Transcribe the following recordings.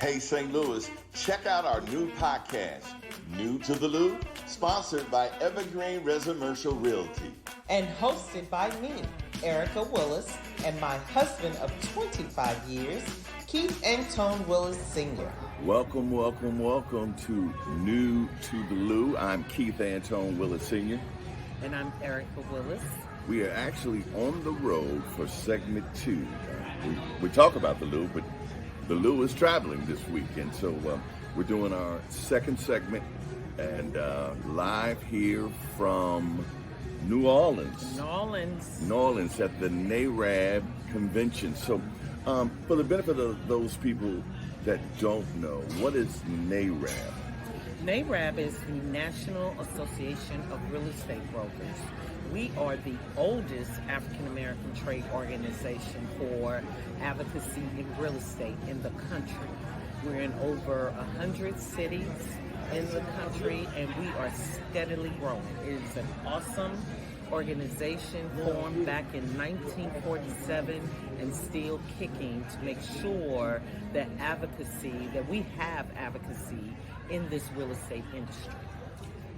Hey, St. Louis, check out our new podcast, New to the Lou, sponsored by Evergreen Residential Realty. And hosted by me, Ericca Willis, and my husband of 25 years, Keith Antone Willis Sr. Welcome to New to the Lou. I'm Keith Antone Willis Sr. And I'm Ericca Willis. We are actually on the road for segment 2. We talk about the Lou, but the Lou is traveling this week, and so we're doing our second segment and live here from New Orleans at the NARAB convention. So for the benefit of those people that don't know, what is NARAB? NARAB is the National Association of Real Estate Brokers. We are the oldest African American trade organization for advocacy in real estate in the country. We're in over 100 cities in the country, and we are steadily growing. It is an awesome organization formed back in 1947 and still kicking to make sure that we have advocacy in this real estate industry.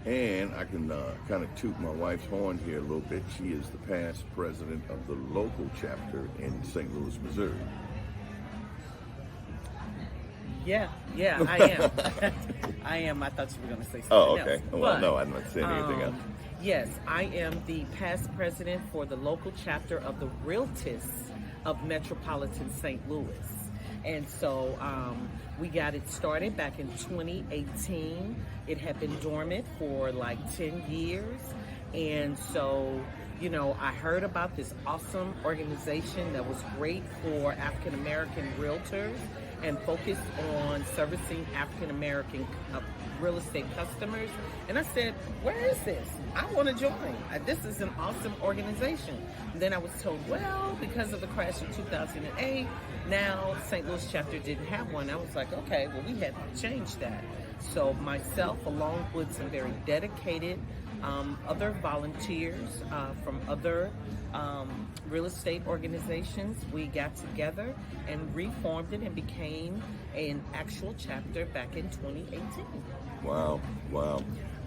And I can kind of toot my wife's horn here a little bit. She is the past president of the local chapter in St. Louis, Missouri. Yeah, I am. I am. I thought you were going to say something else. Oh, okay. Well, no, I'm not saying anything else. Yes, I am the past president for the local chapter of the Realtists of Metropolitan St. Louis. And so we got it started back in 2018. It had been dormant for like 10 years. And so, I heard about this awesome organization that was great for African American realtors and focused on servicing African American real estate customers. And I said, where is this? I want to join. This is an awesome organization. And then I was told, well, because of the crash in 2008, now St. Louis chapter didn't have one. I was like, okay, well, we had to change that. So myself, along with some very dedicated other volunteers from other real estate organizations, we got together and reformed it and became an actual chapter back in 2018. Wow.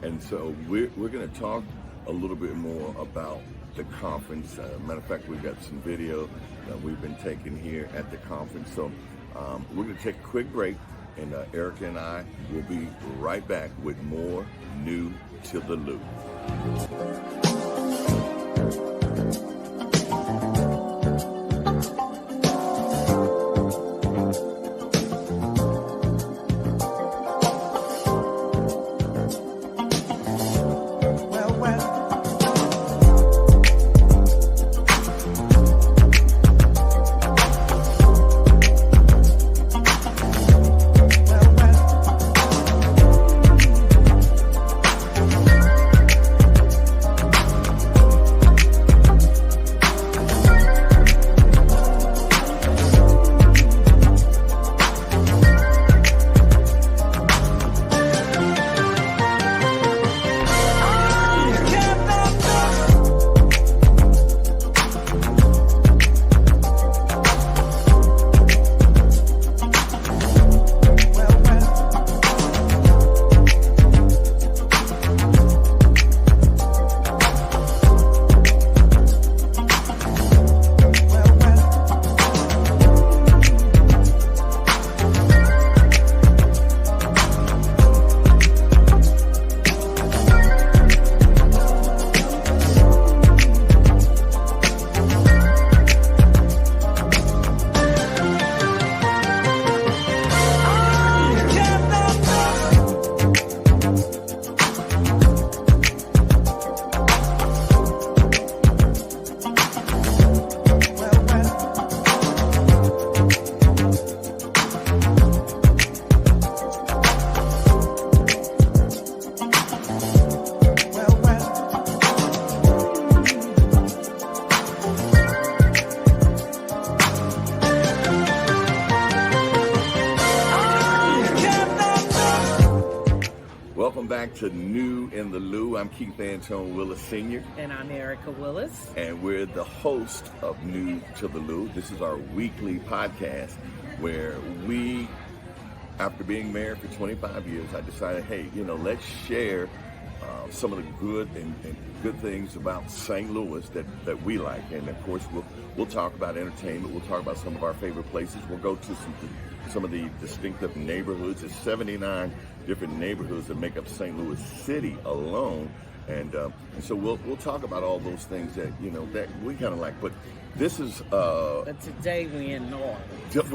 And so we're going to talk a little bit more about the conference. Matter of fact, we've got some video that we've been taking here at the conference. So we're going to take a quick break, and Ericca and I will be right back with more New to the Lou. Welcome back to New in the Lou. I'm Keith Antone Willis Sr. And I'm Ericca Willis. And we're the host of New to the Lou. This is our weekly podcast where we after being married for 25 years, I decided, hey, let's share some of the good and good things about St. Louis that we like. And of course, we'll talk about entertainment. We'll talk about some of our favorite places. We'll go to some of the distinctive neighborhoods. There's 79 different neighborhoods that make up St. Louis City alone. And so we'll talk about all those things that we kind of like. But this is but today we're in New Orleans.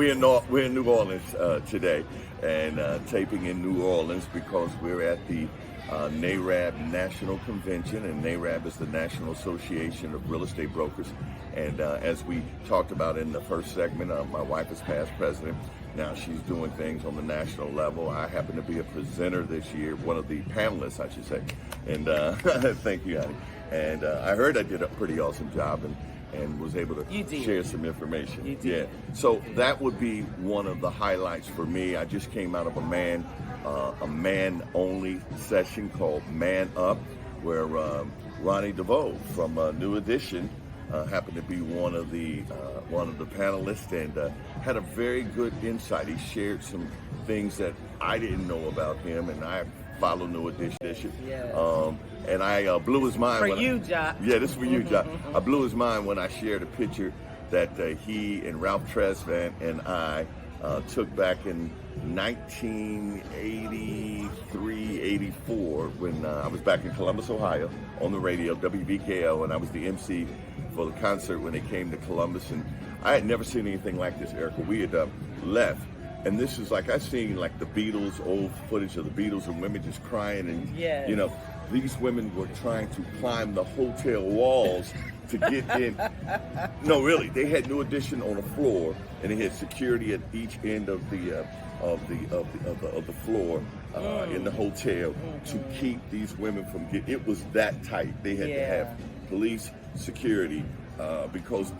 We're in New Orleans today, and taping in New Orleans because we're at the NARAB National Convention, and NARAB is the National Association of Real Estate Brokers. And as we talked about in the first segment, my wife is past president. Now she's doing things on the national level. I happen to be a presenter this year, one of the panelists, I should say. And thank you, honey. And I heard I did a pretty awesome job and was able to share some information. You did. Yeah. So that would be one of the highlights for me. I just came out of a man-only session called Man Up, where Ronnie DeVoe from New Edition happened to be one of the panelists, and had a very good insight. He shared some things that I didn't know about him, and I follow New Edition. Yes. And I blew his mind. For you, Jock. Yeah, this is for you, Jock. I blew his mind when I shared a picture that he and Ralph Tresvant and I took back in 1983, 84, when I was back in Columbus, Ohio, on the radio, WVKO, and I was the MC for the concert when they came to Columbus. And I had never seen anything like this, Ericca. We had left, and this is like, I've seen like the Beatles, old footage of the Beatles, and women just crying, and yes. These women were trying to climb the hotel walls to get in. No, really, they had New Edition on the floor, and they had security at each end of the floor in the hotel to keep these women from getting. It was that tight. They had to have police security because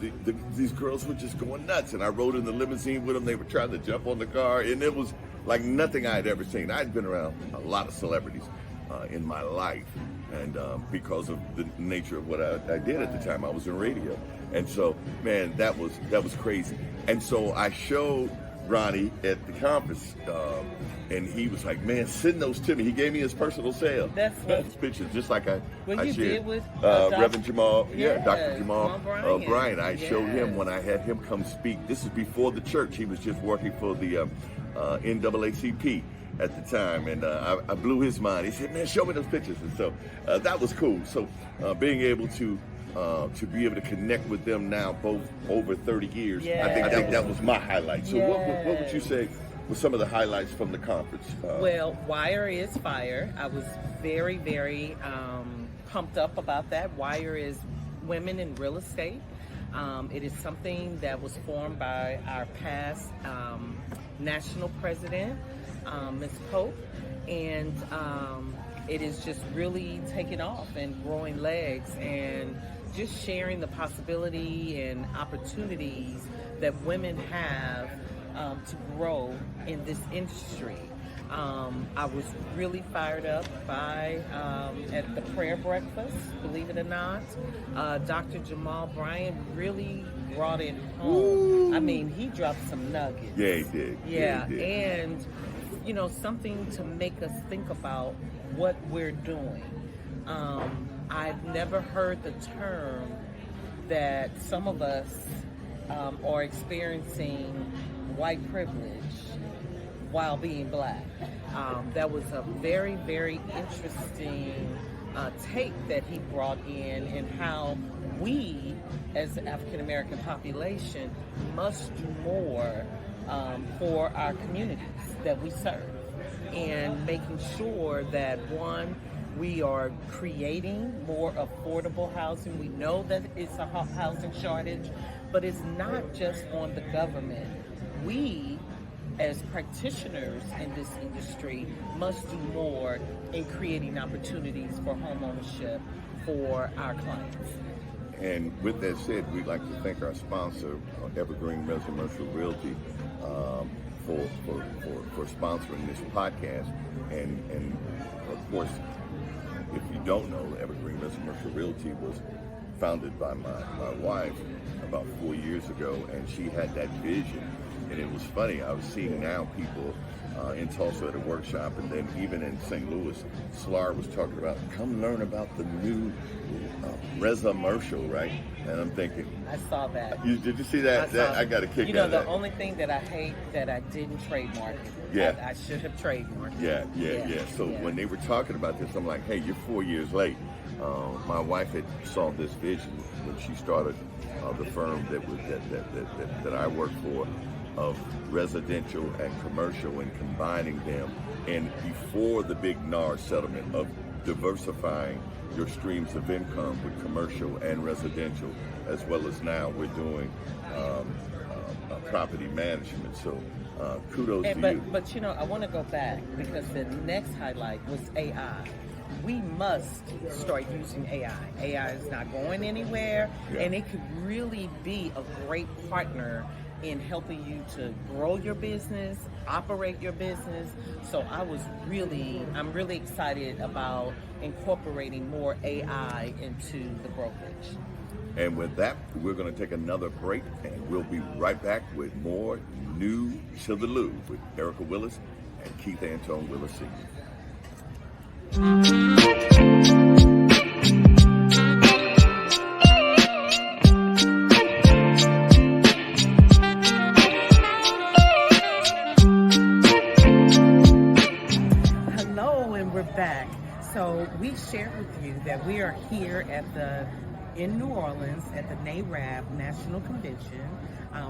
these girls were just going nuts. And I rode in the limousine with them. They were trying to jump on the car, and it was like nothing I had ever seen. I'd been around a lot of celebrities in my life, and because of the nature of what I did at the time, I was in radio, and so man, that was crazy. And so I showed Ronnie at the conference, and he was like, "Man, send those to me." He gave me his personal cell. That's what pictures, just like I you shared did with Reverend Jamal, yes, Dr. Jamal Bryant. I showed him Yes. when I had him come speak. This is before the church. He was just working for the NAACP at the time, and I blew his mind. He said, "Man, show me those pictures." And so that was cool. So being able to be able to connect with them now, both over 30 years, Yes. I think that was my highlight. So Yes. what would you say were some of the highlights from the conference? Well, Wire is Fire. I was very, very pumped up about that. Wire is Women in Real Estate. It is something that was formed by our past national president, Ms. Pope, and it is just really taking off and growing legs, and just sharing the possibility and opportunities that women have to grow in this industry. I was really fired up by at the prayer breakfast, believe it or not. Dr. Jamal Bryant really brought it home. I mean, he dropped some nuggets. Yeah, he did. Yeah, he did. and something to make us think about what we're doing. I've never heard the term that some of us are experiencing white privilege while being black. That was a very, very interesting take that he brought in, and how we, as the African American population, must do more for our communities that we serve, and making sure that, one, we are creating more affordable housing. We know that it's a housing shortage, but it's not just on the government. We, as practitioners in this industry, must do more in creating opportunities for homeownership for our clients. And with that said, we'd like to thank our sponsor, Evergreen Residential Realty, for sponsoring this podcast. And of course, if you don't know, Evergreen Residential Realty was founded by my wife about 4 years ago, and she had that vision. And it was funny, I was seeing now people in Tulsa at a workshop, and then even in St. Louis, SLAR was talking about, come learn about the new Reza-mercial, right? And I'm thinking, I saw that. Did you see that? I got a kick You know, out of that. the only thing that I hate that I didn't trademark. Yeah. I should have trademarked. Yeah. So when they were talking about this, I'm like, hey, you're 4 years late. My wife had saw this vision when she started the firm that I work for, of residential and commercial, and combining them, and before the big NAR settlement of diversifying your streams of income with commercial and residential, as well as now we're doing property management. So kudos to you. But you know, I want to go back, because the next highlight was AI. We must start using AI. AI is not going anywhere, and it could really be a great partner in helping you to grow your business, operate your business. So I'm really excited about incorporating more AI into the brokerage. And with that, we're going to take another break, and we'll be right back with more New to the Lou with Ericca Willis and Keith Antone Willis Sr. Hello, and we're back. So we shared with you that we are here in New Orleans at the NARAB National Convention,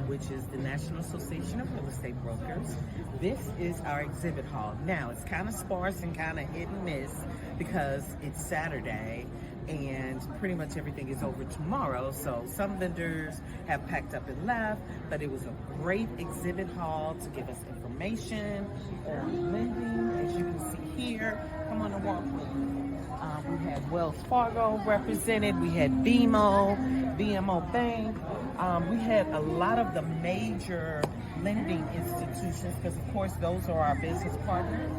which is the National Association of Real Estate Brokers. This is our exhibit hall. Now, it's kind of sparse and kind of hit and miss because it's Saturday and pretty much everything is over tomorrow. So some vendors have packed up and left, but it was a great exhibit hall to give us information on lending. As you can see here, come on and walk with me. We had Wells Fargo represented. We had BMO Bank. We had a lot of the major lending institutions, because of course those are our business partners.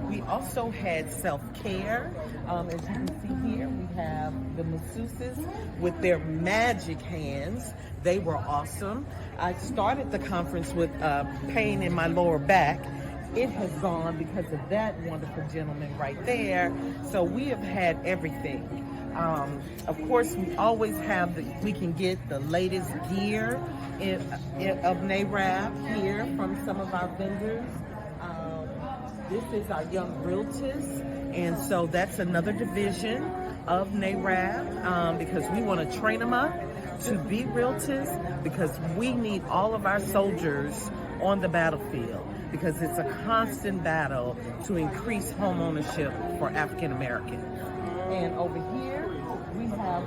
We also had self-care. As you can see here, we have the masseuses with their magic hands. They were awesome. I started the conference with pain in my lower back. It has gone because of that wonderful gentleman right there. So we have had everything. Of course, we always have we can get the latest gear of NARAB here from some of our vendors. This is our young realtors, and so that's another division of NARAB, because we want to train them up to be realtors, because we need all of our soldiers on the battlefield, because it's a constant battle to increase home ownership for African Americans. And over here, we have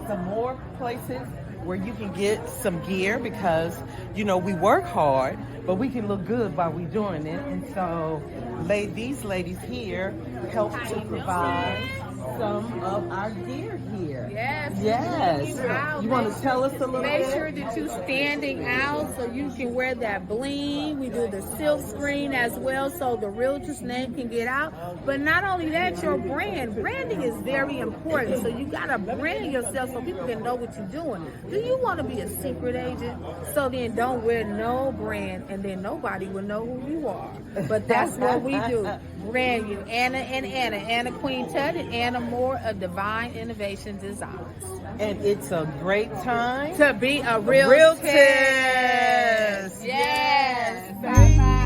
some more places where you can get some gear, because, you know, we work hard, but we can look good while we're doing it. And so these ladies here help to provide some of our gear here. Yes. You want to tell us a little bit? Make sure that you're standing out so you can wear that bling. We do the silk screen as well, so the realtor's name can get out. But not only that, your branding is very important. So you got to brand yourself so people can know what you're doing. Do you want to be a secret agent? So then don't wear no brand, and then nobody will know who you are. But that's what we do. Brand you. Anna Queen Tut, and Anna Moore of Divine Innovation Designs. And it's a great time To be a realtor. Yes. Bye-bye.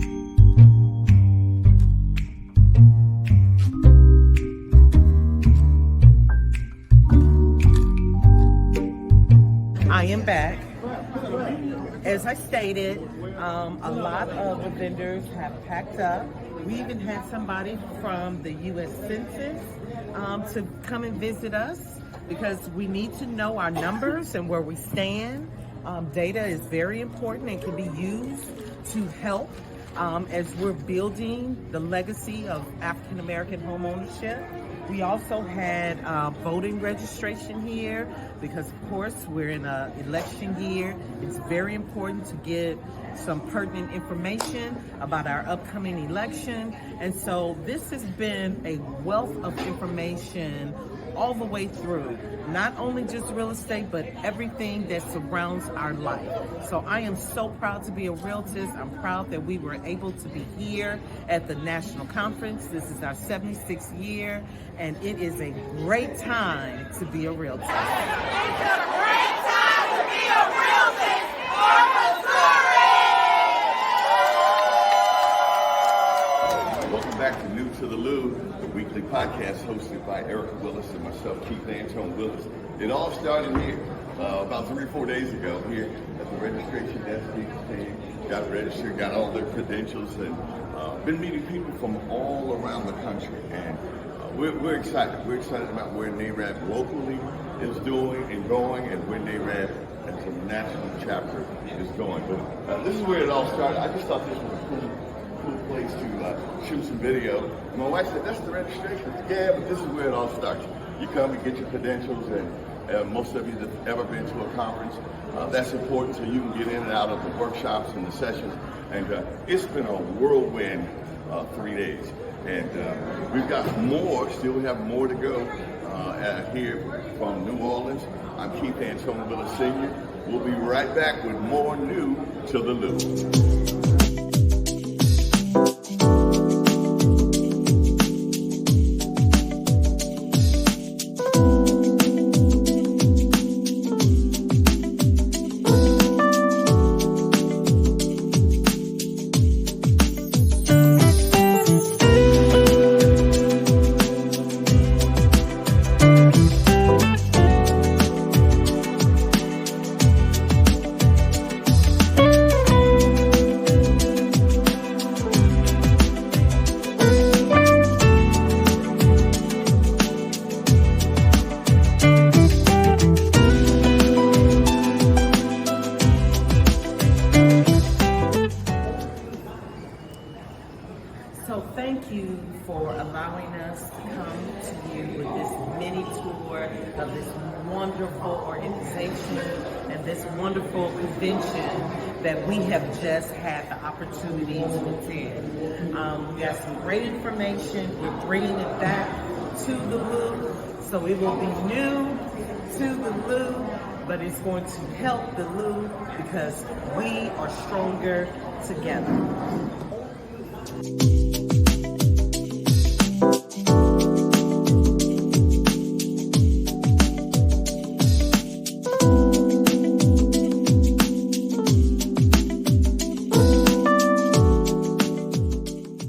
I am back. As I stated, a lot of the vendors have packed up. We even had somebody from the U.S. Census to come and visit us, because we need to know our numbers and where we stand. Data is very important and can be used to help as we're building the legacy of African American home ownership. We also had voting registration here, because of course we're in an election year. It's very important to get some pertinent information about our upcoming election. And so this has been a wealth of information all the way through, not only just real estate, but everything that surrounds our life. So I am so proud to be a realtist. I'm proud that we were able to be here at the national conference. This is our 76th year, and it is a great time to be a realtor. It's a great time to be a realtor for Missouri! Welcome back to New to the Lou, the weekly podcast hosted by Ericca Willis and myself, Keith Antone Willis. It all started here about 3 or 4 days ago here at the registration desk. People came, got registered, got all their credentials, and been meeting people from all around the country. And we're excited. We're excited about where NARED locally is doing and going, and where NARED as a national chapter is going. But this is where it all started. I just thought this was a cool place to shoot some video. And my wife said, "That's the registration." Yeah, but this is where it all starts. You come and get your credentials, and most of you that have ever been to a conference, that's important so you can get in and out of the workshops and the sessions. And it's been a whirlwind 3 days. And we've got more, still we have more to go here from New Orleans. I'm Keith Antone Willis Sr. We'll be right back with more New to the Lou. So thank you for allowing us to come to you with this mini tour of this wonderful organization and this wonderful convention that we have just had the opportunity to attend. We got some great information. We're bringing it back to the Lou, so it will be new to the Lou, but it's going to help the Lou because we are stronger together.